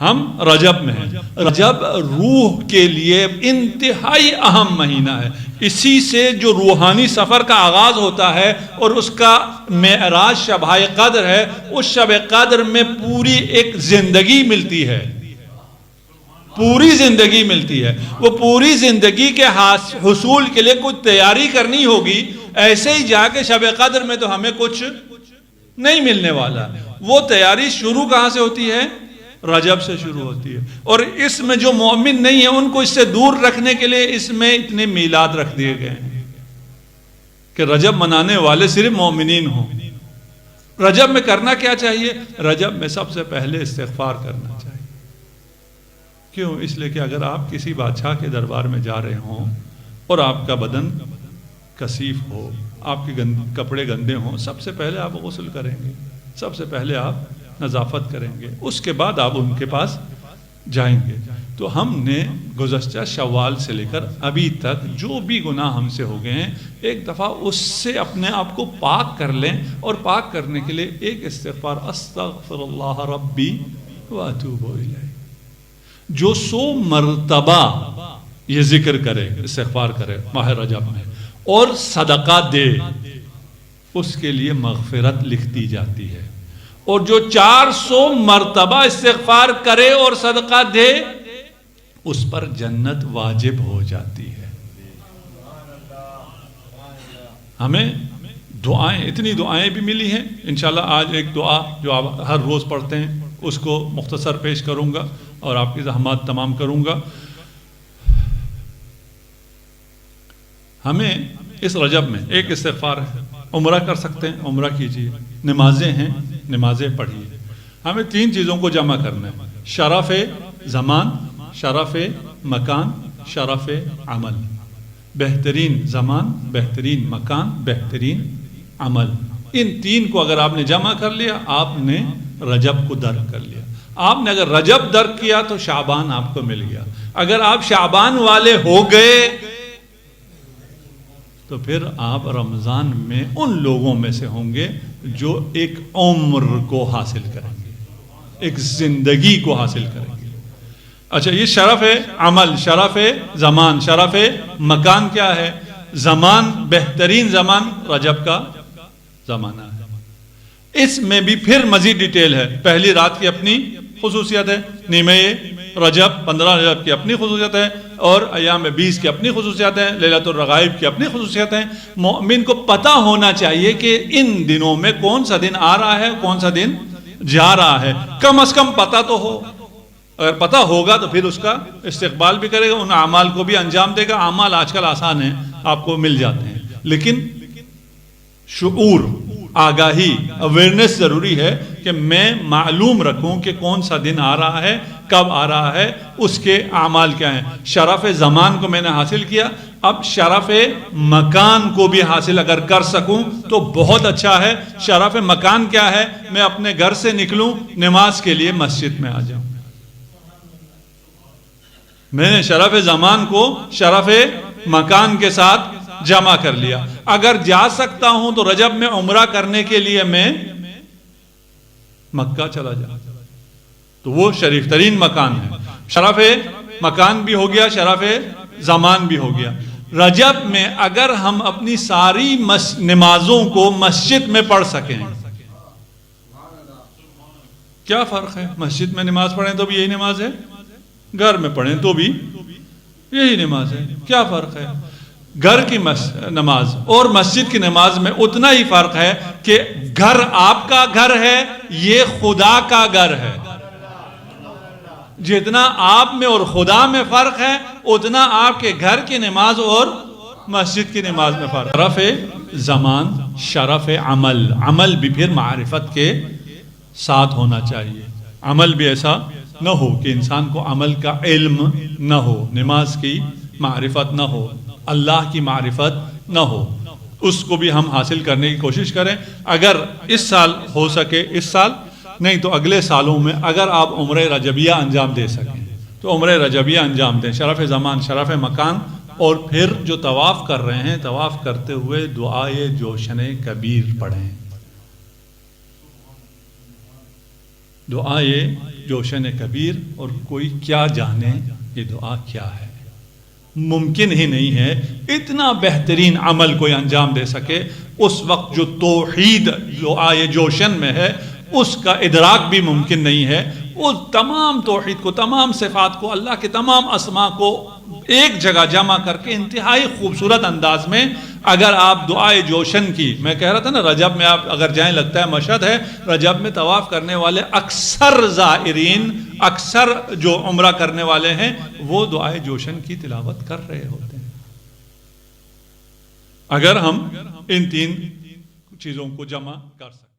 ہم رجب میں ہیں. رجب روح کے لیے انتہائی اہم مہینہ ہے. اسی سے جو روحانی سفر کا آغاز ہوتا ہے اور اس کا معراج شب قدر ہے. اس شب قدر میں پوری ایک زندگی ملتی ہے, پوری زندگی ملتی ہے. وہ پوری زندگی کے حصول کے لیے کچھ تیاری کرنی ہوگی. ایسے ہی جا کے شب قدر میں تو ہمیں کچھ نہیں ملنے والا. وہ تیاری شروع کہاں سے ہوتی ہے؟ رجب سے شروع ہوتی ہے. اور اس میں جو مومن نہیں ہے ان کو اس سے دور رکھنے کے لیے اس میں اتنے میلاد رکھ دیے گئے ہیں کہ رجب منانے والے صرف مومنین ہوں. رجب میں کرنا کیا چاہیے؟ رجب میں سب سے پہلے استغفار کرنا چاہیے. کیوں؟ اس لیے کہ اگر آپ کسی بادشاہ کے دربار میں جا رہے ہوں اور آپ کا بدن کثیف ہو, آپ کے کپڑے گندے ہوں, سب سے پہلے آپ غسل کریں گے, سب سے پہلے آپ نظافت کریں گے, اس کے بعد آپ ان کے پاس جائیں گے. تو ہم نے گزشتہ شوال سے لے کر ابھی تک جو بھی گناہ ہم سے ہو گئے ہیں, ایک دفعہ اس سے اپنے آپ کو پاک کر لیں. اور پاک کرنے کے لیے ایک استغفار, استغفر اللہ ربی واتوب الیہ, جو 100 مرتبہ یہ ذکر کرے, استغفار کرے ماہ رجب میں, اور صدقہ دے, اس کے لیے مغفرت لکھ دی جاتی ہے. اور جو 400 مرتبہ استغفار کرے اور صدقہ دے, اس پر جنت واجب ہو جاتی ہے. ہمیں دعائیں, اتنی دعائیں بھی ملی ہیں. انشاءاللہ آج ایک دعا جو آپ ہر روز پڑھتے ہیں اس کو مختصر پیش کروں گا اور آپ کی زحمات تمام کروں گا. ہمیں اس رجب میں ایک استغفار ہے. عمرہ کر سکتے ہیں, عمرہ کیجیے. نمازیں ہیں, نمازیں پڑھیے. ہمیں 3 چیزوں کو جمع کرنا ہے: شرف زمان, شرف مکان, شرف عمل. بہترین زمان, بہترین مکان, بہترین عمل. ان 3 کو اگر آپ نے جمع کر لیا, آپ نے رجب کو درک کر لیا. آپ نے اگر رجب درک کیا تو شعبان آپ کو مل گیا. اگر آپ شعبان والے ہو گئے تو پھر آپ رمضان میں ان لوگوں میں سے ہوں گے جو ایک عمر کو حاصل کریں گے, ایک زندگی کو حاصل کریں گے. اچھا, یہ شرف عمل, شرف زمان, شرف مکان کیا ہے؟ زمان, بہترین زمان رجب کا زمانہ ہے. اس میں بھی پھر مزید ڈیٹیل ہے. پہلی رات کی اپنی خصوصیت ہے, نیمہ رجب 15 رجب کی اپنی خصوصیت ہے, اور ایام 20 کی اپنی خصوصیت ہیں, لیلۃ الرغائب کی اپنی خصوصیت ہیں. مومن کو پتہ ہونا چاہیے کہ ان دنوں میں کون سا دن آ رہا ہے, کون سا دن جا رہا ہے. کم از کم پتہ تو ہو. اگر پتہ ہوگا تو پھر اس کا استقبال بھی کرے گا, ان اعمال کو بھی انجام دے گا. اعمال آج کل آسان ہیں, آپ کو مل جاتے ہیں, لیکن شعور, آگاہی, اویئرنیس ضروری ہے کہ میں معلوم رکھوں کہ کون سا دن آ رہا ہے, کب آ رہا ہے, اس کے اعمال کیا ہیں. شرف زمان کو میں نے حاصل کیا, اب شرف مکان کو بھی حاصل اگر کر سکوں تو بہت اچھا ہے. شرف مکان کیا ہے؟ میں اپنے گھر سے نکلوں, نماز کے لیے مسجد میں آ جاؤں. میں نے شرف زمان کو شرف مکان کے ساتھ جمع کر لیا. اگر جا سکتا ہوں تو رجب میں عمرہ کرنے کے لیے میں مکہ چلا جاؤں, تو وہ شریف ترین مکان ہے. شرف مکان بھی ہو گیا, شرف زمان بھی ہو گیا. رجب میں اگر ہم اپنی ساری نمازوں کو مسجد میں پڑھ سکیں, کیا فرق ہے؟ مسجد میں نماز پڑھیں تو بھی یہی نماز ہے, گھر میں پڑھیں تو بھی یہی نماز ہے. کیا فرق ہے؟ گھر کی نماز اور مسجد کی نماز میں اتنا ہی فرق ہے کہ گھر آپ کا گھر ہے, یہ خدا کا گھر ہے. جتنا آپ میں اور خدا میں فرق ہے, اتنا آپ کے گھر کی نماز اور مسجد کی نماز میں فرق. شرف زمان, شرف عمل. عمل بھی پھر معرفت کے ساتھ ہونا چاہیے. عمل بھی ایسا نہ ہو کہ انسان کو عمل کا علم نہ ہو, نماز کی معرفت نہ ہو, اللہ کی معرفت نہ ہو. اس کو بھی ہم حاصل کرنے کی کوشش کریں. اگر اس سال ہو سکے, اس سال نہیں تو اگلے سالوں میں اگر آپ عمرہ رجبیہ انجام دے سکیں تو عمرہ رجبیہ انجام دیں. شرف زمان, شرف مکان, اور پھر جو طواف کر رہے ہیں طواف کرتے ہوئے دعائے جوشن کبیر پڑھیں. دعائے جوشن کبیر، اور کوئی کیا جانے یہ دعا کیا ہے۔ ممکن ہی نہیں ہے اتنا بہترین عمل کوئی انجام دے سکے اس وقت جو توحید دعائے جوشن میں ہے اس کا ادراک بھی ممکن نہیں ہے۔ وہ تمام توحید کو، تمام صفات کو، اللہ کے تمام اسماء کو ایک جگہ جمع کر کے انتہائی خوبصورت انداز میں اگر آپ دعائے جوشن کی، میں کہہ رہا تھا نا رجب میں آپ اگر جائیں، لگتا ہے مشہد ہے، رجب میں طواف کرنے والے اکثر زائرین، اکثر جو عمرہ کرنے والے ہیں وہ دعائے جوشن کی تلاوت کر رہے ہوتے ہیں۔ اگر ہم ان تین چیزوں کو جمع کر سکیں۔